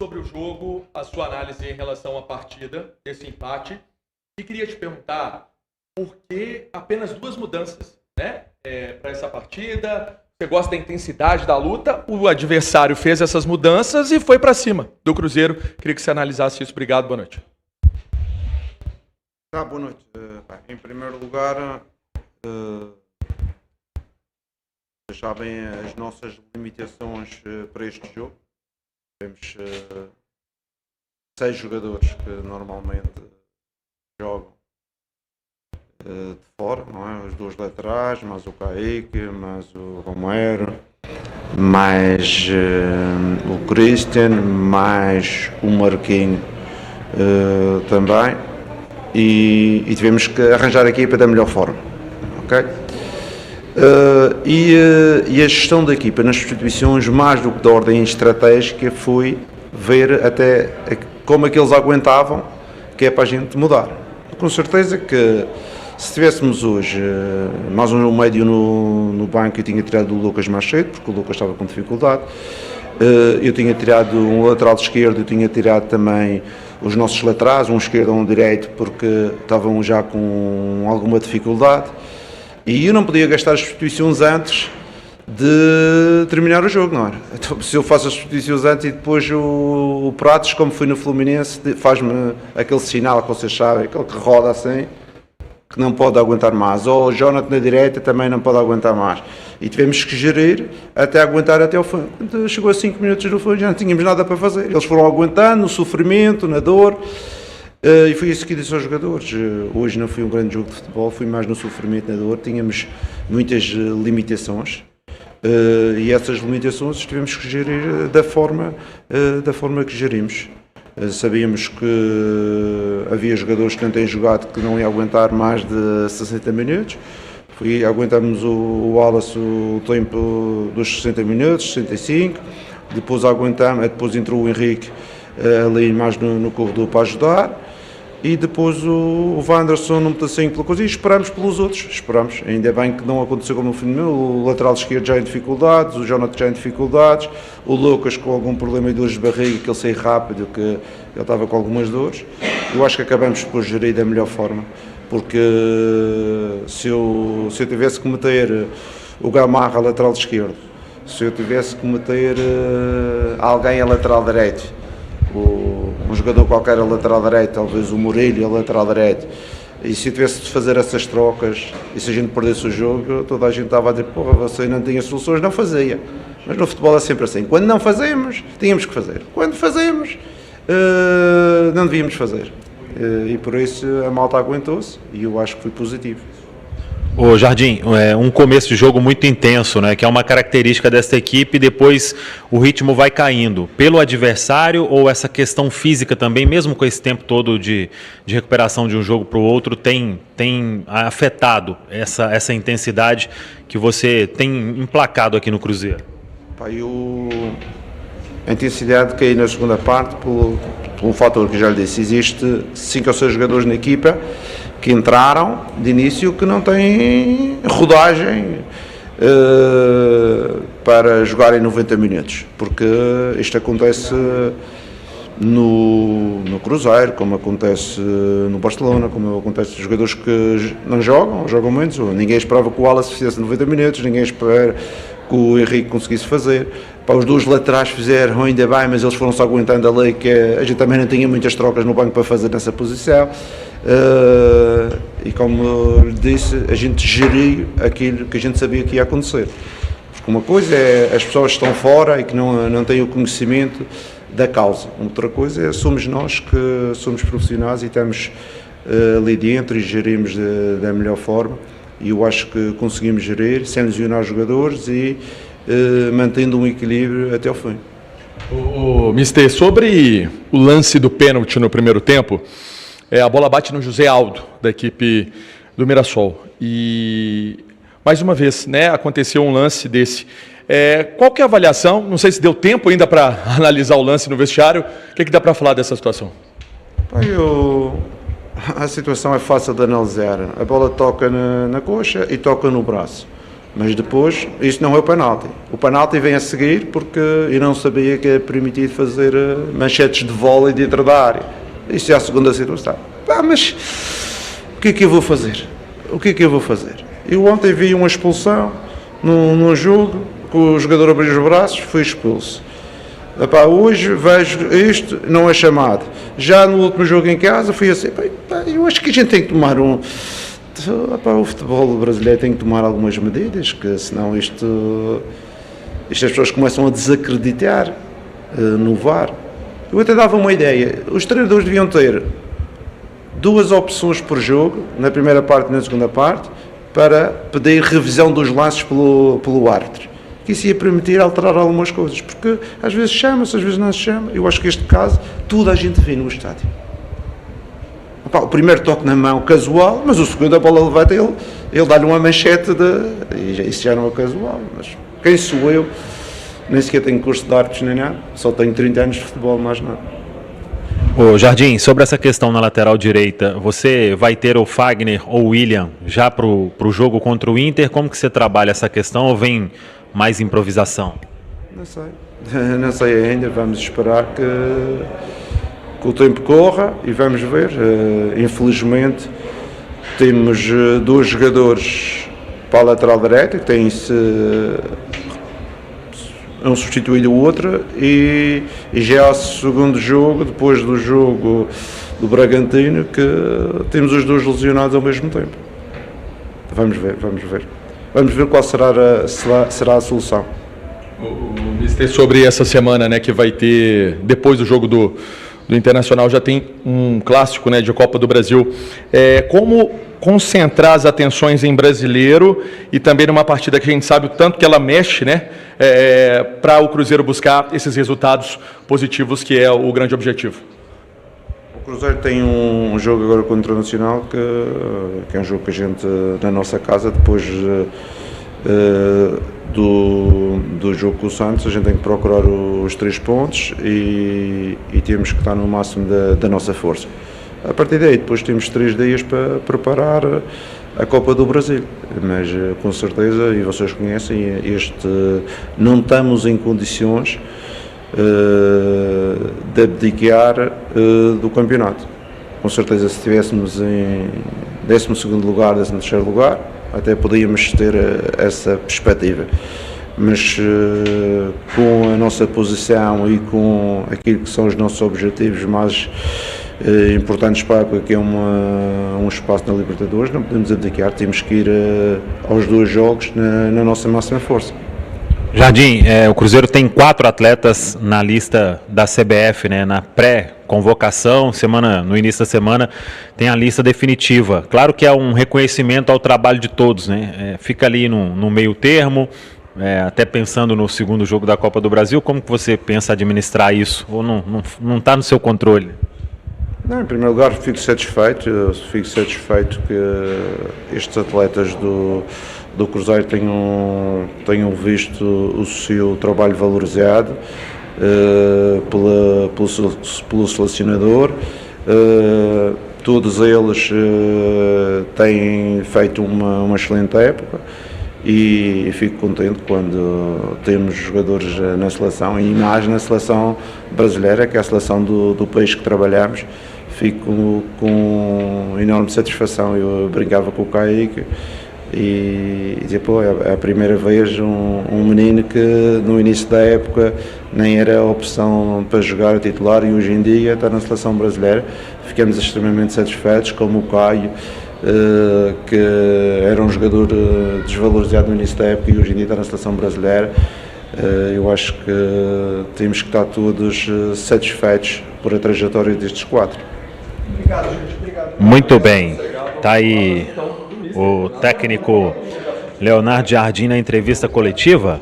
sobre o jogo, a sua análise em relação à partida, desse empate. E queria te perguntar por que apenas 2 mudanças, né, para essa partida. Você gosta da intensidade da luta, o adversário fez essas mudanças e foi para cima do Cruzeiro. Queria que você analisasse isso. Obrigado, boa noite. Boa noite. Em primeiro lugar, vocês sabem as nossas limitações para este jogo. Temos 6 jogadores que normalmente jogam de fora, não é? Os 2 laterais, mais o Kaique, mais o Romero, mais o Christian, mais o Marquinhos também. E tivemos que arranjar a equipa da melhor forma, ok? E a gestão da equipa nas substituições, mais do que da ordem estratégica, foi ver até como é que eles aguentavam, que é para a gente mudar. Com certeza que se tivéssemos hoje mais um médio no banco, eu tinha tirado o Lucas mais cedo, porque o Lucas estava com dificuldade. Eu tinha tirado um lateral esquerdo, eu tinha tirado também os nossos laterais, um esquerdo e um direito, porque estavam já com alguma dificuldade. E eu não podia gastar as substituições antes de terminar o jogo, não é? Então, se eu faço as substituições antes e depois o Pratos, como foi no Fluminense, faz-me aquele sinal que vocês sabem, aquele que roda assim, que não pode aguentar mais. Ou o Jonathan na direita também não pode aguentar mais. E tivemos que gerir até aguentar até o fim. Quando chegou a 5 minutos do fim, já não tínhamos nada para fazer. Eles foram aguentando no sofrimento, na dor. E foi isso que disse aos jogadores. Hoje não foi um grande jogo de futebol, foi mais no sofrimento, na dor. Tínhamos muitas limitações. E essas limitações tivemos que gerir da forma que gerimos. Sabíamos que havia jogadores que não têm jogado que não iam aguentar mais de 60 minutos. Aguentamos o Wallace o tempo dos 60 minutos, 65. Depois entrou o Henrique ali mais no corredor para ajudar. E depois o Wanderson num pedacinho pela coisa, e esperamos pelos outros, ainda bem que não aconteceu como no fim do meu, o lateral esquerdo já em dificuldades, o Jonathan já em dificuldades, o Lucas com algum problema de dores de barriga, que ele saiu rápido, que ele estava com algumas dores. Eu acho que acabamos por gerir da melhor forma, porque se eu tivesse que meter o Gamarra a lateral esquerdo, se eu tivesse que meter alguém a lateral direito, um jogador qualquer a lateral direito, talvez o Murilo a lateral direito, e se eu tivesse de fazer essas trocas, e se a gente perdesse o jogo, toda a gente estava a dizer, porra, você não tinha soluções, não fazia. Mas no futebol é sempre assim, quando não fazemos, tínhamos que fazer. Quando fazemos, não devíamos fazer. E por isso a malta aguentou-se, e eu acho que foi positivo. Ô Jardim, um começo de jogo muito intenso, né, que é uma característica desta equipe, e depois o ritmo vai caindo. Pelo adversário ou essa questão física também, mesmo com esse tempo todo de recuperação de um jogo para o outro, tem afetado essa intensidade que você tem emplacado aqui no Cruzeiro? A intensidade caiu na segunda parte por um fator que já lhe disse. Existe 5 ou 6 jogadores na equipa que entraram de início que não têm rodagem para jogarem 90 minutos, porque isto acontece no Cruzeiro, como acontece no Barcelona, como acontece nos jogadores que não jogam menos. Ninguém esperava que o Wallace fizesse 90 minutos, ninguém espera que o Henrique conseguisse fazer. Os 2 laterais fizeram ainda bem, mas eles foram-se aguentando a lei, que a gente também não tinha muitas trocas no banco para fazer nessa posição. E como lhe disse, a gente geriu aquilo que a gente sabia que ia acontecer. Porque uma coisa é as pessoas que estão fora e que não têm o conhecimento da causa. Outra coisa é somos nós que somos profissionais e estamos ali dentro e gerimos da melhor forma. E eu acho que conseguimos gerir sem lesionar os jogadores e mantendo um equilíbrio até ao fim. Mister, sobre o lance do pênalti no primeiro tempo, a bola bate no José Aldo, da equipe do Mirassol. E, mais uma vez, né, aconteceu um lance desse. Qual que é a avaliação? Não sei se deu tempo ainda para analisar o lance no vestiário. O que dá para falar dessa situação? A situação é fácil de analisar. A bola toca na coxa e toca no braço. Mas depois, isso não é o penalti. O penalti vem a seguir porque eu não sabia que é permitido fazer manchetes de vôlei dentro da área. Isso é a segunda situação. Mas o que é que eu vou fazer? O que é que eu vou fazer? Eu ontem vi uma expulsão num jogo, que o jogador abriu os braços, foi expulso. Hoje vejo isto, não é chamado. Já no último jogo em casa fui assim, eu acho que a gente tem que tomar o futebol brasileiro tem que tomar algumas medidas, que senão isto as pessoas começam a desacreditar no VAR. Eu até dava uma ideia, os treinadores deviam ter 2 opções por jogo, na primeira parte e na segunda parte, para pedir revisão dos lances pelo árbitro. Que isso ia permitir alterar algumas coisas, porque às vezes chama-se, às vezes não se chama. Eu acho que este caso, tudo a gente vê no estádio. O primeiro toque na mão, casual, mas o segundo a bola levanta, ele dá-lhe uma manchete e isso já não é casual. Mas quem sou eu? Nem sequer tenho curso de árbitros nem nada, só tenho 30 anos de futebol, mais nada. Ô Jardim, sobre essa questão na lateral direita, você vai ter o Fagner ou o William já para o jogo contra o Inter? Como que você trabalha essa questão ou vem mais improvisação? Não sei ainda, vamos esperar que o tempo corra e vamos ver. Infelizmente temos 2 jogadores para a lateral direita que têm-se um substituído o outro e já é o segundo jogo, depois do jogo do Bragantino, que temos os 2 lesionados ao mesmo tempo. Vamos ver qual será a solução. O Mister, sobre essa semana, né, que vai ter, depois do jogo do Internacional, já tem um clássico, né, de Copa do Brasil. Como concentrar as atenções em Brasileiro e também numa partida que a gente sabe o tanto que ela mexe, né, para o Cruzeiro buscar esses resultados positivos, que é o grande objetivo? O Cruzeiro tem um jogo agora contra o Internacional, que é um jogo que a gente, na nossa casa, depois do jogo com o Santos, a gente tem que procurar os 3 pontos e temos que estar no máximo da nossa força. A partir daí, depois temos 3 dias para preparar a Copa do Brasil, mas com certeza, e vocês conhecem, não estamos em condições de abdicar do campeonato. Com certeza, se estivéssemos em 12º lugar, 13º lugar, até podíamos ter essa perspectiva, mas com a nossa posição e com aquilo que são os nossos objetivos mais importantes para a época, que é um espaço na Libertadores, não podemos abdicar, temos que ir aos 2 jogos na nossa máxima força. Jardim, o Cruzeiro tem 4 atletas na lista da CBF, né, na pré-convocação, no início da semana tem a lista definitiva. Claro que é um reconhecimento ao trabalho de todos, né? Fica ali no meio termo, até pensando no segundo jogo da Copa do Brasil. Como que você pensa administrar isso? Ou não está no seu controle? Não, em primeiro lugar, fico satisfeito que estes atletas do Cruzeiro tenham visto o seu trabalho valorizado pelo selecionador. Todos eles têm feito uma excelente época e fico contente quando temos jogadores na seleção e mais na seleção brasileira, que é a seleção do país que trabalhamos. Fico com enorme satisfação. Eu brincava com o Kaique e dizia, é a primeira vez um menino que no início da época nem era opção para jogar a titular e hoje em dia está na seleção brasileira. Ficamos extremamente satisfeitos, como o Caio, que era um jogador desvalorizado no início da época e hoje em dia está na seleção brasileira. Eu acho que temos que estar todos satisfeitos por a trajetória destes 4. Obrigado, gente. Obrigado. Muito bem. Está aí o técnico Leonardo Jardim na entrevista coletiva.